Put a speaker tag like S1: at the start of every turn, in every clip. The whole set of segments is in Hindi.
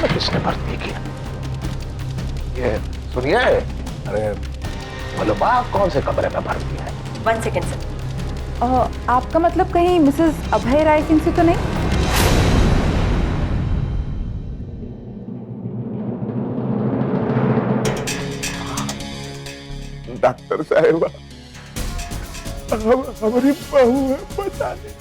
S1: में किसने भर्ती किया? ये सुनिए, अरे मलबा कौन से कमरे में भर्ती है?
S2: 1 सेकेंड सर।
S3: आपका मतलब कहीं मिसेस अभय राय सिंह से तो नहीं?
S1: डॉक्टर साहिबा, हमारी बहू है, पता नहीं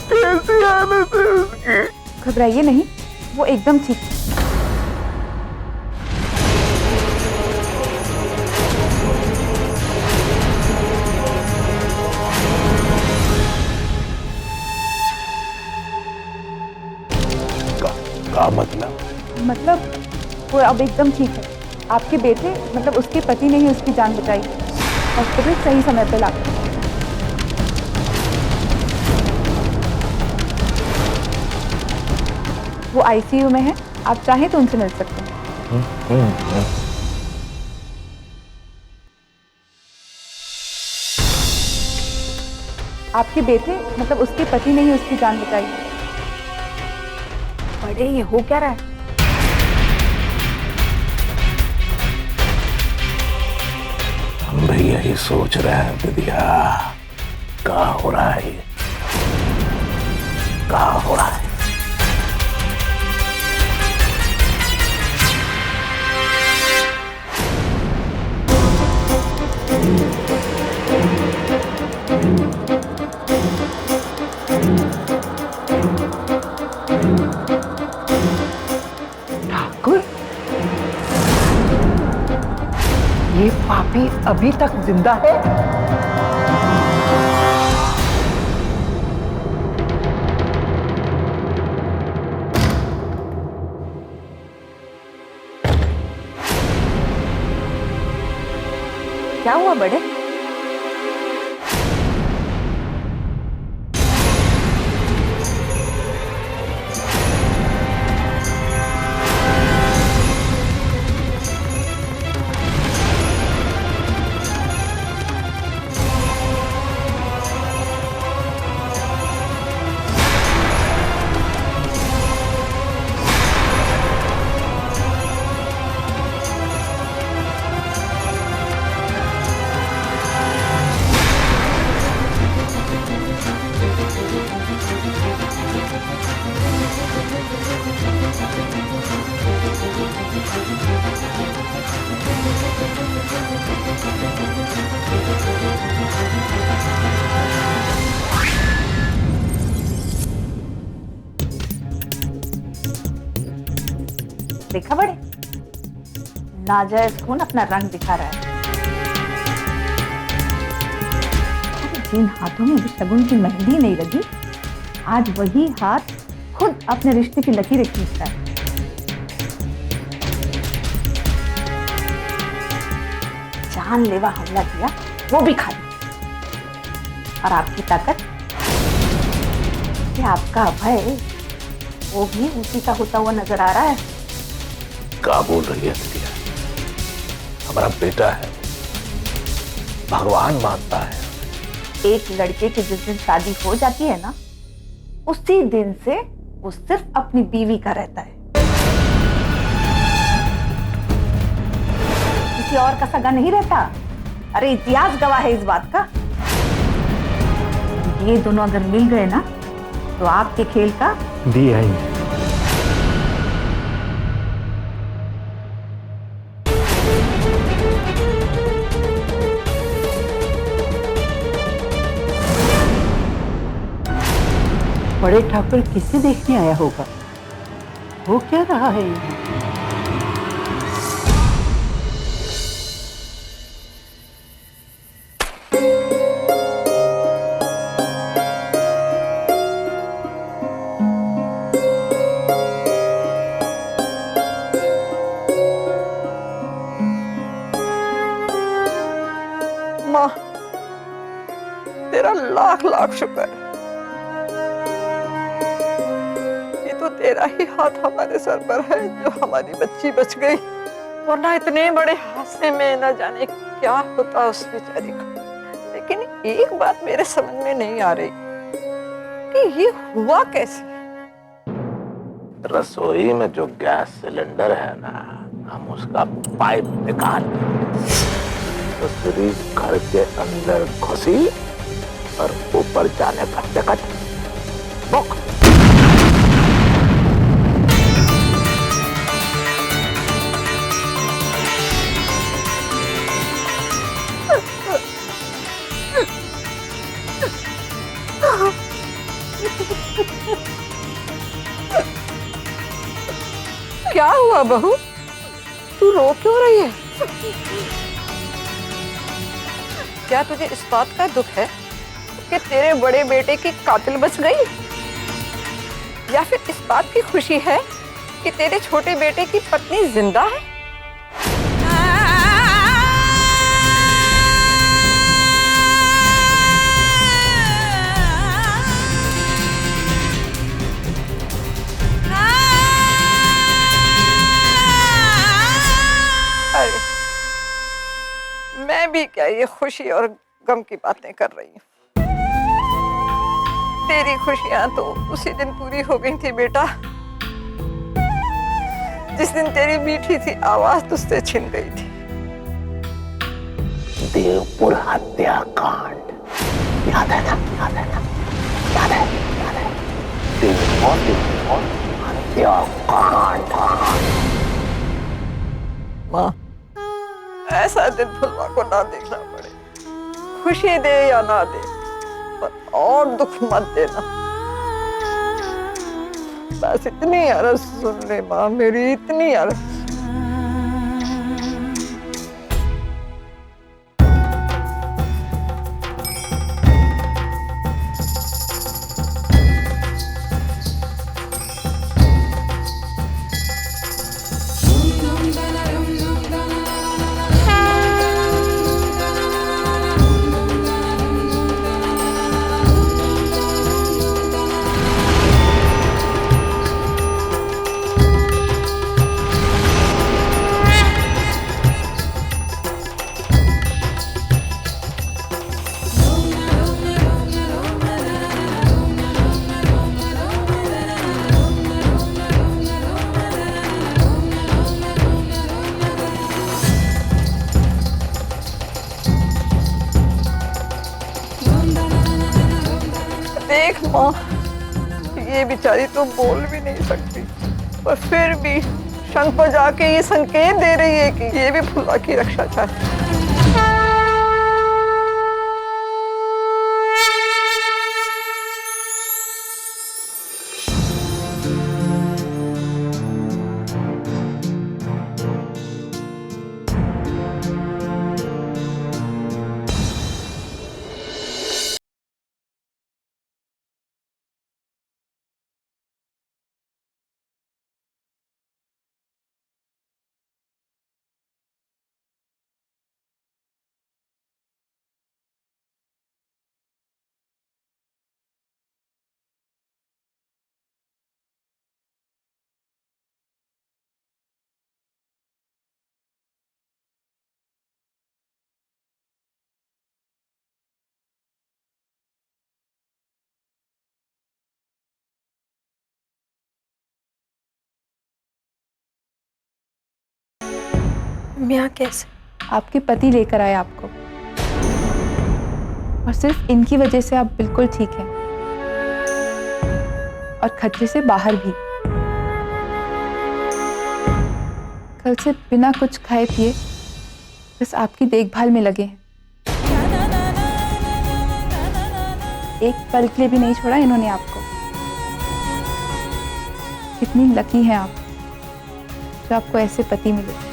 S1: कैसी हालत है उसकी।
S3: घबराइए नहीं, वो एकदम ठीक है।
S1: का मतलब
S3: वो अब एकदम ठीक है। आपके बेटे मतलब उसके पति ने ही उसकी जान बचाई, हॉस्पिटल सही समय पे ला। वो आईसीयू में है, आप चाहें तो उनसे मिल सकते हैं। आपके बेटे मतलब उसके पति ने ही उसकी जान बचाई। बड़े ये हो क्या रहा है?
S1: हम भी यही सोच रहे हैं विद्या, क्या हो रहा है, क्या हो रहा है?
S4: ठाकुर, ये पापी अभी तक जिंदा है?
S3: क्या हुआ बड़े? देखा बड़े, नाजायज खून अपना रंग दिखा रहा है। जिन हाथों में भी शगुन की मेहंदी नहीं लगी, आज वही हाथ खुद अपने रिश्ते की लकीरें खींचता है। जानलेवा हमला किया, वो भी खा लिया। और आपकी ताकत, क्या आपका अभय वो भी उसी का होता हुआ नजर आ रहा है?
S1: क्या बोल रही है विद्या? हमारा बेटा है, भगवान मानता है।
S3: एक लड़के की जिस दिन शादी हो जाती है ना, उसी दिन से वो सिर्फ अपनी बीवी का रहता है, किसी और का सगा नहीं रहता। अरे इतिहास गवाह है इस बात का। ये दोनों अगर मिल गए ना, तो आपके खेल का
S5: दी आई।
S4: बड़े ठाकुर किसे देखने आया होगा? वो क्या रहा है यहाँ?
S6: माँ, तेरा लाख लाख शुक्र। ये तो तेरा ही हाथ हमारे सर पर है जो हमारी बच्ची बच गई, वरना इतने बड़े हादसे में न जाने क्या होता उस बेचारी का। लेकिन एक बात मेरे समझ में नहीं आ रही, ये हुआ कैसे?
S1: रसोई में जो गैस सिलेंडर है ना, हम उसका पाइप निकाल दूसरी घर के अंदर घुसी और ऊपर जाने का टिकट बुक।
S6: क्या हुआ बहू? तू रो क्यों रही है? क्या तुझे इस बात का दुख है कि तेरे बड़े बेटे की कातिल बच गई, या फिर इस बात की खुशी है कि तेरे छोटे बेटे की पत्नी जिंदा है? अरे मैं भी क्या ये खुशी और गम की बातें कर रही हूँ। तेरी खुशियां तो उसी दिन पूरी हो गई थी बेटा, जिस दिन तेरी मीठी सी आवाज तुझसे छिन गई थी।
S1: देवपुर हत्याकांड याद है ना? याद है ना? याद है? याद है? देवपुर हत्याकांड।
S6: माँ, ऐसा दिन फुलवा को ना देखना पड़े। खुशी दे या ना दे, पर और दुख मत देना। बस इतनी अर्ज सुन ले माँ मेरी, इतनी अर्ज। देख माँ, ये बेचारी तो बोल भी नहीं सकती, पर फिर भी शंख बजा के ये संकेत दे रही है कि ये भी फुलवा की रक्षा चाहती है।
S2: मियाँ कैसे?
S3: आपके पति लेकर आए आपको, और सिर्फ इनकी वजह से आप बिल्कुल ठीक हैं और खतरे से बाहर भी। कल से बिना कुछ खाए पिए बस आपकी देखभाल में लगे हैं। एक पल के लिए भी नहीं छोड़ा इन्होंने आपको। कितनी लकी हैं आप जो आपको ऐसे पति मिले।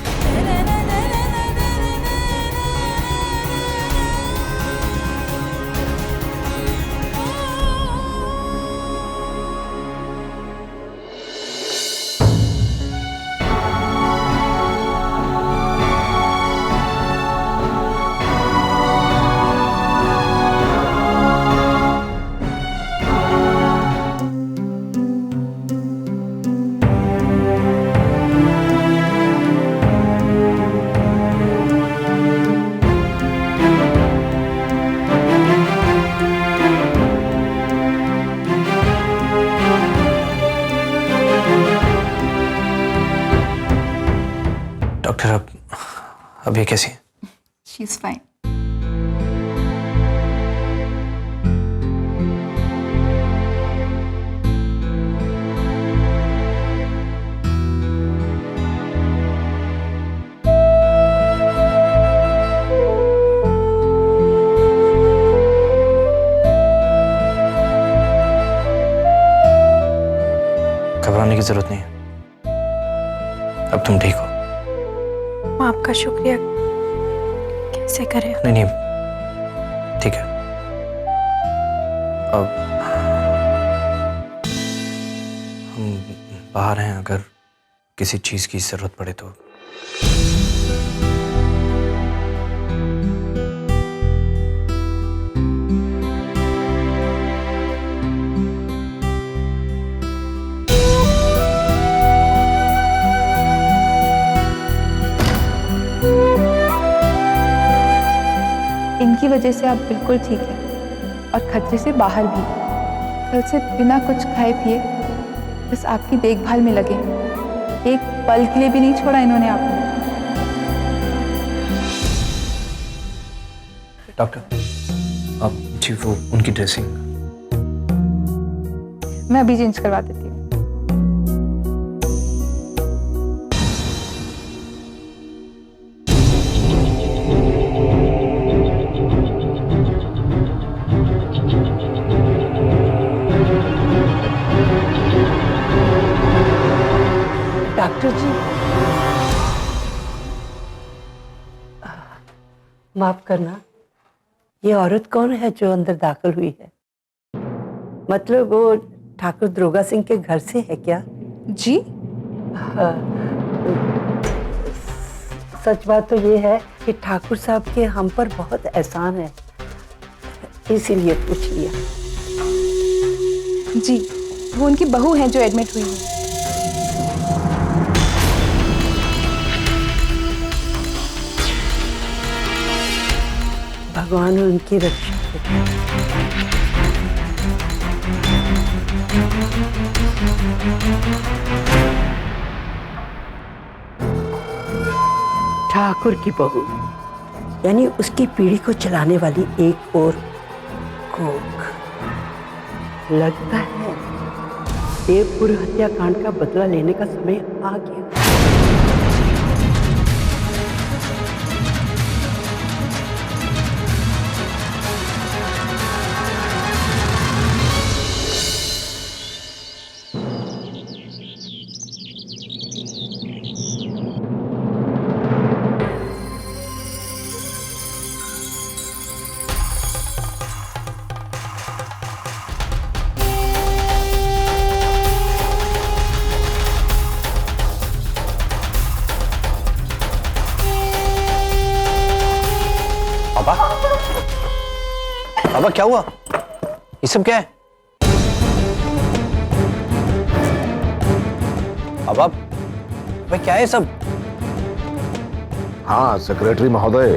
S5: अब ये कैसी है?
S3: She is fine.
S5: घबराने की जरूरत नहीं है, अब तुम ठीक हो।
S2: आपका शुक्रिया कैसे करें?
S5: नहीं नहीं, ठीक है। अब हम बाहर हैं, अगर किसी चीज की जरूरत पड़े तो।
S3: इनकी वजह से आप बिल्कुल ठीक हैं और खतरे से बाहर भी। कल से बिना कुछ खाए पिए बस आपकी देखभाल में लगे हैं। एक पल के लिए भी नहीं छोड़ा इन्होंने आपको।
S5: डॉक्टर, अब जी वो उनकी ड्रेसिंग।
S3: मैं अभी चेंज करवा देती हूँ।
S4: डॉक्टर जी, माफ करना, ये औरत कौन है जो अंदर दाखिल हुई है? मतलब वो ठाकुर दरोगा सिंह के घर से है क्या?
S3: जी
S4: सच बात तो ये है कि ठाकुर साहब के हम पर बहुत एहसान है, इसीलिए पूछ लिया।
S3: जी, वो उनकी बहू है जो एडमिट हुई है।
S4: भगवान उनकी रक्षा करे। ठाकुर की बहू यानी उसकी पीढ़ी को चलाने वाली एक और कोख। लगता है देवपुर हत्याकांड का बदला लेने का समय आ गया।
S5: बाबा क्या हुआ? ये सब क्या है? बाबा भाई क्या है सब?
S1: हाँ सेक्रेटरी महोदय,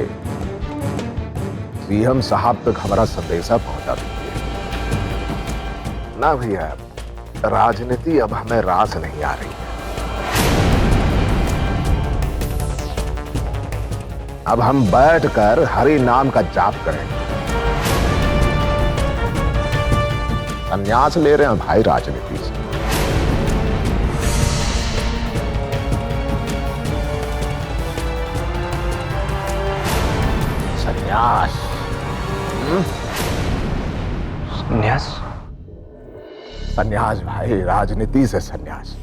S1: सीएम साहब तक हमारा संदेशा पहुंचा दीजिए ना भैया। राजनीति अब हमें रास नहीं आ रही है। अब हम बैठकर हरि नाम का जाप करेंगे। संन्यास ले रहे हैं भाई राजनीति से। संन्यास।
S5: संन्यास?
S1: संन्यास भाई, राजनीति से संन्यास।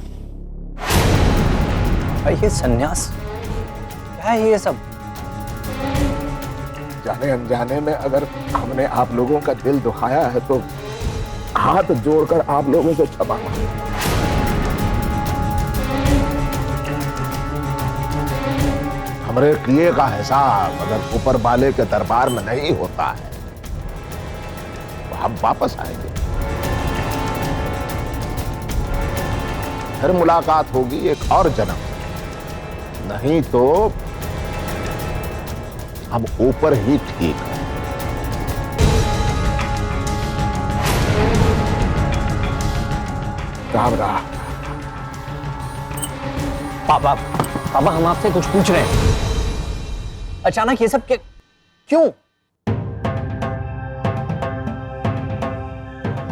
S5: भाई ये संन्यास क्या है ये सब?
S1: जाने अनजाने में अगर हमने आप लोगों का दिल दुखाया है तो हाथ जोड़कर आप लोगों से क्षमा मांगे। हमरे किए का हिसाब अगर ऊपर वाले के दरबार में नहीं होता है तो हम वापस आएंगे, फिर मुलाकात होगी एक और जन्म। नहीं तो हम ऊपर ही ठीक है। राम राम।
S5: पापा पापा हम आपसे कुछ पूछ रहे हैं।
S7: अचानक ये सब क्यों?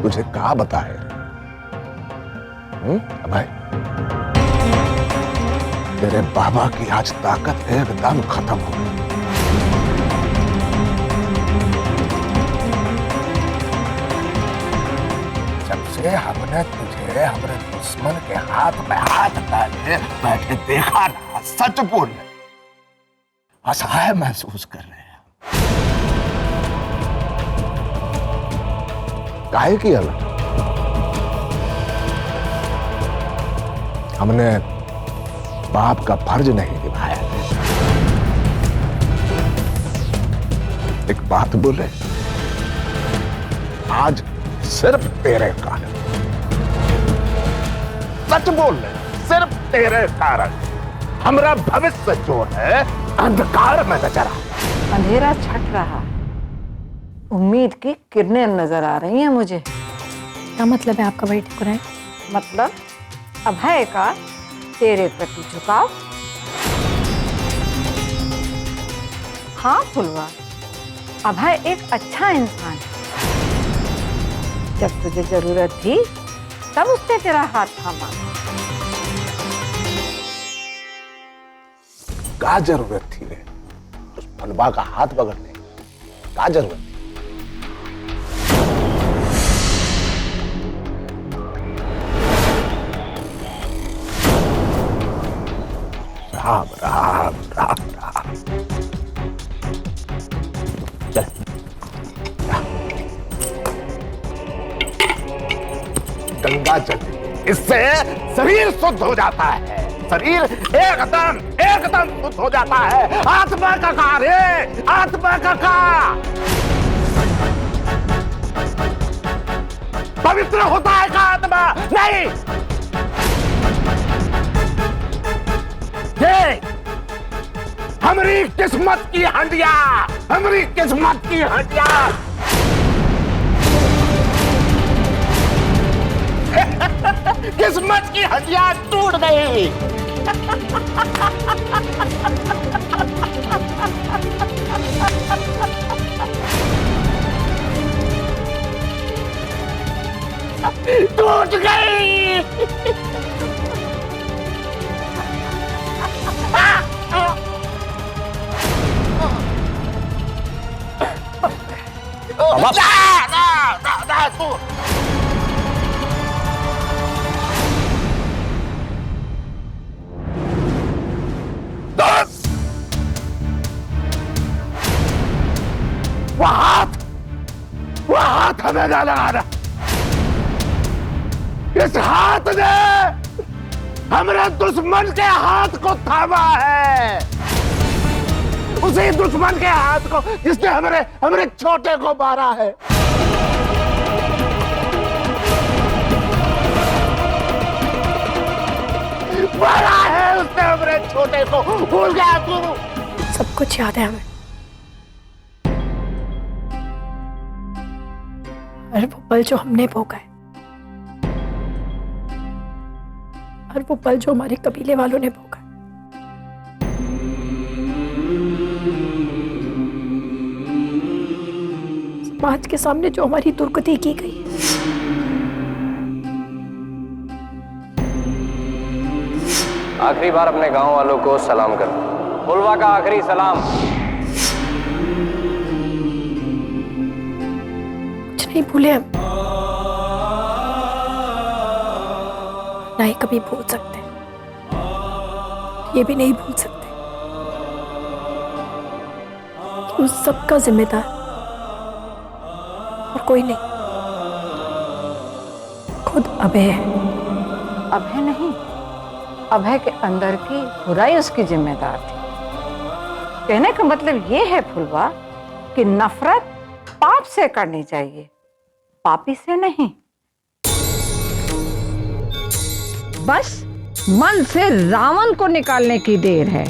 S1: तुझे कहा बताए अभय, तेरे बाबा की आज ताकत एकदम खत्म हो गई। जब से हमने तुझे हमारे दुश्मन के हाथ में हाथ डाले बैठे देखा ना, सच बोल असहाय महसूस कर रहे हैं। काहे की अलग? हमने बाप का फर्ज नहीं निभाया। एक बात बोले, आज सिर्फ तेरे कारण, सच बोल रहे, सिर्फ तेरे कारण हमारा भविष्य जो है अंधकार में नजर आ।
S6: अंधेरा छट रहा, उम्मीद की किरणें नजर आ रही हैं मुझे।
S2: क्या मतलब है आपका बड़ी ठाकुराइन?
S6: मतलब अभय का तेरे प्रति झुकाव। हाँ फुलवा, अभय एक अच्छा इंसान है। जब तुझे जरूरत थी तब उसने तेरा हाथ थामा।
S1: क्या जरूरत थी रे उस फलवा का हाथ पकड़ने? क्या जरूरत थी? राम राम राम राम। चल गंगा जल, इससे शरीर शुद्ध हो जाता है। शरीर एकदम एकदम शुद्ध हो जाता है। आत्मा का कार्य, आत्मा का पवित्र होता है का आत्मा नहीं। ये हमारी किस्मत की हंडिया, हमारी किस्मत की हंडिया। किस्मत की हंडिया टूट गई। टूट गई। वो हाथ हमें ना लगाना। इस हाथ ने हमारे दुश्मन के हाथ को थामा है। उसी दुश्मन के हाथ को जिसने हमारे छोटे को मारा है। मारा है उसने हमारे छोटे को। भूल गया तू?
S2: सब कुछ याद है हमें, और वो पल जो हमने भोगा है, और वो पल जो हमारे कबीले वालों ने भोगा। समाज के सामने जो हमारी दुर्गति की गई।
S7: आखिरी बार अपने गांव वालों को सलाम कर। फुलवा का आखिरी सलाम।
S2: कुछ नहीं भूले हम, ना ही कभी भूल सकते। ये भी नहीं भूल सकते कि उस सब का जिम्मेदार और कोई नहीं, खुद अभय है।
S6: अभय नहीं, अभय के अंदर की बुराई उसकी जिम्मेदार थी। कहने का मतलब ये है फुलवा कि नफरत पाप से करनी चाहिए, पापी से नहीं। बस मन से रावण को निकालने की देर है।